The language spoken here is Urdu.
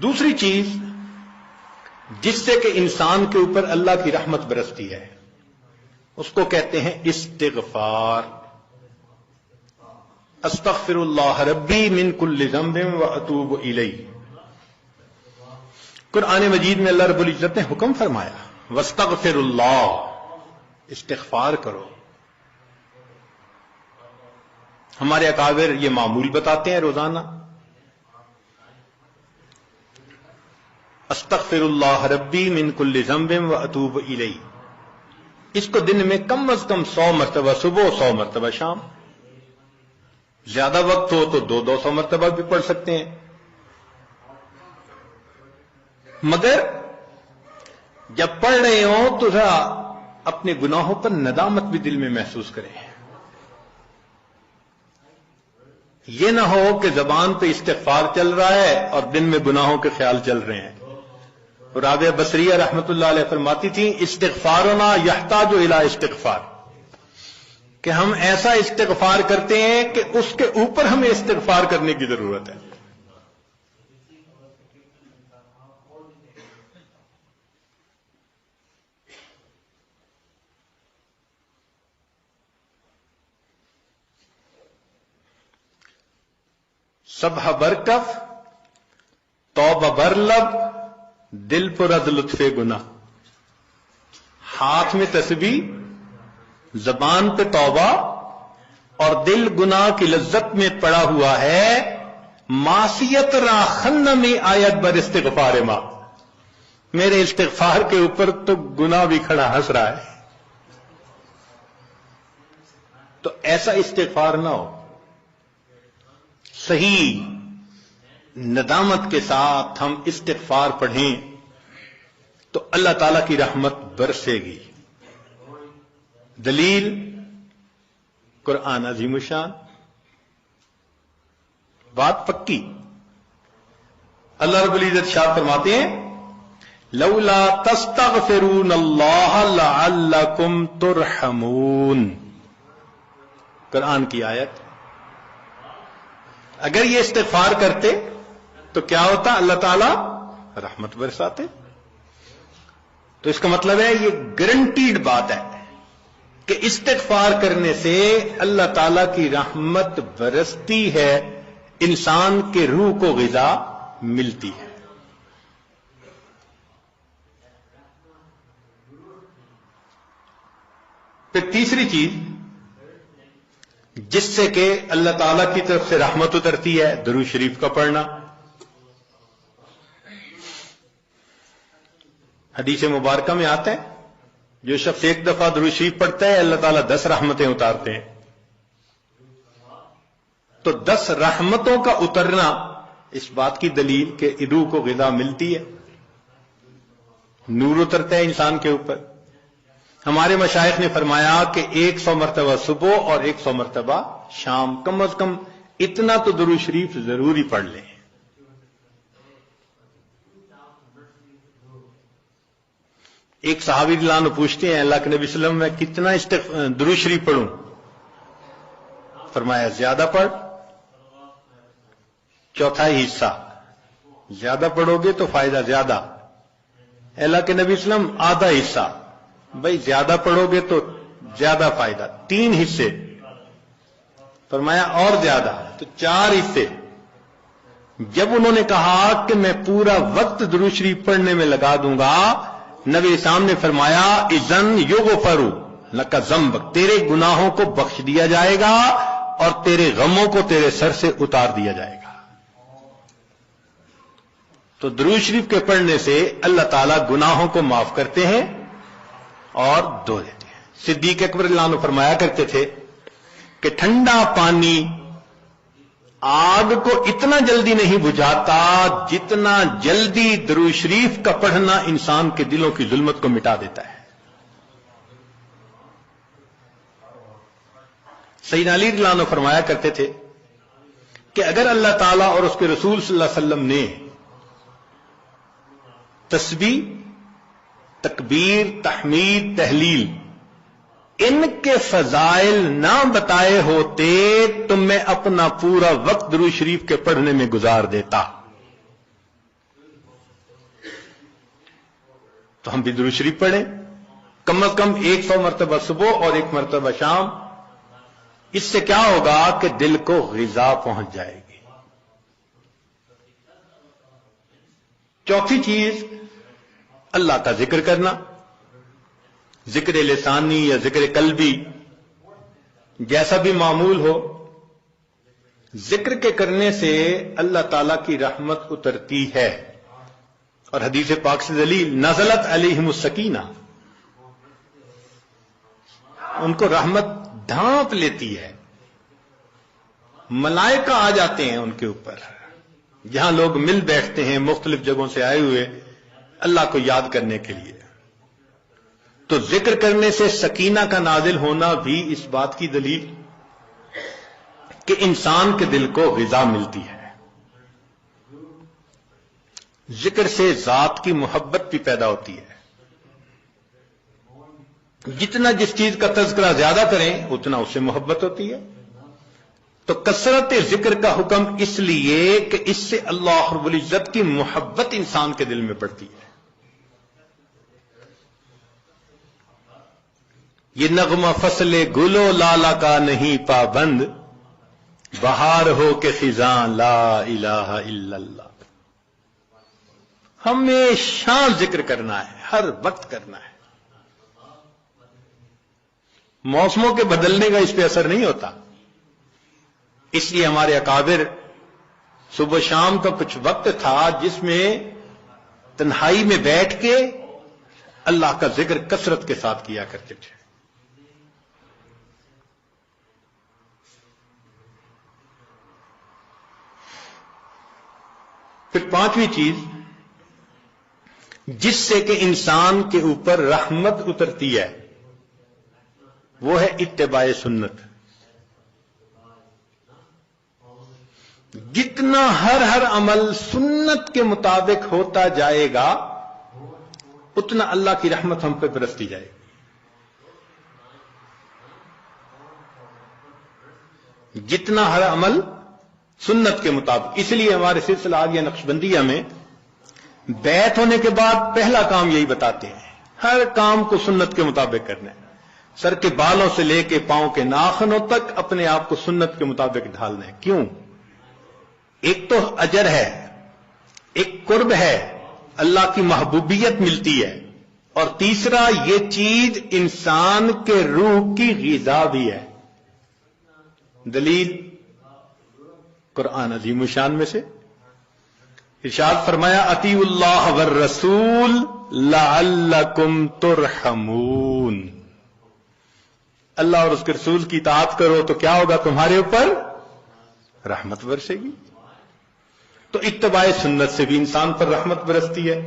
دوسری چیز جس سے کہ انسان کے اوپر اللہ کی رحمت برستی ہے اس کو کہتے ہیں استغفار. استغفر اللہ ربی من کل ذنب واتوب الیہ. قرآن مجید میں اللہ رب العزت نے حکم فرمایا واستغفر اللہ، استغفار کرو. ہمارے اکابر یہ معمول بتاتے ہیں روزانہ، استغفر اللہ ربی من کل ذنب واتوب الیہ. اس کو دن میں کم از کم 100 مرتبہ صبح، 100 مرتبہ شام. زیادہ وقت ہو تو 200 مرتبہ بھی پڑھ سکتے ہیں. مگر جب پڑھ رہے ہوں تو ذرا اپنے گناہوں پر ندامت بھی دل میں محسوس کریں. یہ نہ ہو کہ زبان پہ استغفار چل رہا ہے اور دن میں گناہوں کے خیال چل رہے ہیں. رابعہ بصریہ رحمت اللہ علیہ فرماتی تھیں استغفارنا یحتاج الی استغفار، کہ ہم ایسا استغفار کرتے ہیں کہ اس کے اوپر ہمیں استغفار کرنے کی ضرورت ہے. سبح برکف توبہ برلب دل پر از لطف گناہ. ہاتھ میں تسبیح، زبان پہ توبہ اور دل گناہ کی لذت میں پڑا ہوا ہے. معصیت را خن میں آیت بر استغفار ماں، میرے استغفار کے اوپر تو گناہ بھی کھڑا ہنس رہا ہے. تو ایسا استغفار نہ ہو. صحیح ندامت کے ساتھ ہم استغفار پڑھیں تو اللہ تعالی کی رحمت برسے گی. دلیل قرآن عظیم الشان، بات پکی. اللہ رب العزت شاہ فرماتے ہیں لولا تستغفرون اللہ لعلکم ترحمون. قرآن کی آیت. اگر یہ استغفار کرتے تو کیا ہوتا؟ اللہ تعالی رحمت برساتے. تو اس کا مطلب ہے یہ گارنٹیڈ بات ہے کہ استغفار کرنے سے اللہ تعالی کی رحمت برستی ہے، انسان کے روح کو غذا ملتی ہے. پھر تیسری چیز جس سے کہ اللہ تعالی کی طرف سے رحمت اترتی ہے، درود شریف کا پڑھنا. حدیث مبارکہ میں آتا ہے جو شخص ایک دفعہ درود شریف پڑھتا ہے اللہ تعالیٰ 10 رحمتیں اتارتے ہیں. تو 10 رحمتوں کا اترنا اس بات کی دلیل کہ روح کو غذا ملتی ہے، نور اترتا ہے انسان کے اوپر. ہمارے مشائخ نے فرمایا کہ 100 مرتبہ صبح اور 100 مرتبہ شام، کم از کم اتنا تو درود شریف ضروری پڑھ لیں. ایک صحابی رضی اللہ عنہ پوچھتے ہیں اللہ کے نبی صلی اللہ علیہ وسلم میں کتنا درود شریف پڑھوں؟ فرمایا زیادہ پڑھ، چوتھائی حصہ. زیادہ پڑھو گے تو فائدہ زیادہ. اللہ کے نبی صلی اللہ علیہ وسلم آدھا حصہ. بھائی زیادہ پڑھو گے تو زیادہ فائدہ. 3 حصے. فرمایا اور زیادہ تو 4 حصے. جب انہوں نے کہا کہ میں پورا وقت درود شریف پڑھنے میں لگا دوں گا، نبی اسلام نے فرمایا اذن یغفر لک ذنبک، تیرے گناہوں کو بخش دیا جائے گا اور تیرے غموں کو تیرے سر سے اتار دیا جائے گا. تو درود شریف کے پڑھنے سے اللہ تعالیٰ گناہوں کو معاف کرتے ہیں اور دھو دیتے ہیں. صدیق اکبر رضی اللہ عنہ فرمایا کرتے تھے کہ ٹھنڈا پانی آگ کو اتنا جلدی نہیں بجھاتا جتنا جلدی درود شریف کا پڑھنا انسان کے دلوں کی ظلمت کو مٹا دیتا ہے. سیدنا علی رضی اللہ عنہ فرمایا کرتے تھے کہ اگر اللہ تعالیٰ اور اس کے رسول صلی اللہ علیہ وسلم نے تسبیح، تکبیر، تحمید، تہلیل ان کے فضائل نہ بتائے ہوتے تو میں اپنا پورا وقت درود شریف کے پڑھنے میں گزار دیتا. تو ہم بھی درود شریف پڑھیں، کم از کم 100 مرتبہ صبح اور 1 مرتبہ شام. اس سے کیا ہوگا کہ دل کو غذا پہنچ جائے گی. چوتھی چیز اللہ کا ذکر کرنا، ذکر لسانی یا ذکر قلبی، جیسا بھی معمول ہو. ذکر کے کرنے سے اللہ تعالی کی رحمت اترتی ہے، اور حدیث پاک سے دلیل نزلت علیہم السکینہ، ان کو رحمت ڈھانپ لیتی ہے، ملائکہ آ جاتے ہیں ان کے اوپر. جہاں لوگ مل بیٹھتے ہیں مختلف جگہوں سے آئے ہوئے اللہ کو یاد کرنے کے لیے، تو ذکر کرنے سے سکینہ کا نازل ہونا بھی اس بات کی دلیل کہ انسان کے دل کو غذا ملتی ہے. ذکر سے ذات کی محبت بھی پیدا ہوتی ہے. جتنا جس چیز کا تذکرہ زیادہ کریں اتنا اس سے محبت ہوتی ہے. تو کثرت ذکر کا حکم اس لیے کہ اس سے اللہ رب العزت کی محبت انسان کے دل میں پڑتی ہے. یہ نغمہ فصل گل و لالا کا نہیں پابند، بہار ہو کے خزاں لا الہ الا اللہ. ہمیشہ ذکر کرنا ہے، ہر وقت کرنا ہے. موسموں کے بدلنے کا اس پہ اثر نہیں ہوتا. اس لیے ہمارے اکابر صبح شام کا کچھ وقت تھا جس میں تنہائی میں بیٹھ کے اللہ کا ذکر کثرت کے ساتھ کیا کرتے تھے. پھر پانچویں چیز جس سے کہ انسان کے اوپر رحمت اترتی ہے وہ ہے اتباع سنت. جتنا ہر عمل سنت کے مطابق ہوتا جائے گا اتنا اللہ کی رحمت ہم پہ برستی جائے گی. جتنا ہر عمل سنت کے مطابق. اس لیے ہمارے سلسلہ آگیا نقشبندیہ میں بیعت ہونے کے بعد پہلا کام یہی بتاتے ہیں، ہر کام کو سنت کے مطابق کرنا ہے. سر کے بالوں سے لے کے پاؤں کے ناخنوں تک اپنے آپ کو سنت کے مطابق ڈھالنا ہے. کیوں؟ ایک تو اجر ہے، ایک قرب ہے، اللہ کی محبوبیت ملتی ہے، اور تیسرا یہ چیز انسان کے روح کی غذا بھی ہے. دلیل قرآن عظیم الشان میں سے ارشاد فرمایا اطیعوا اللہ والرسول لعلکم ترحمون. اللہ اور اس کے رسول کی اطاعت کرو تو کیا ہوگا؟ تمہارے اوپر رحمت برسے گی. تو اتباع سنت سے بھی انسان پر رحمت برستی ہے.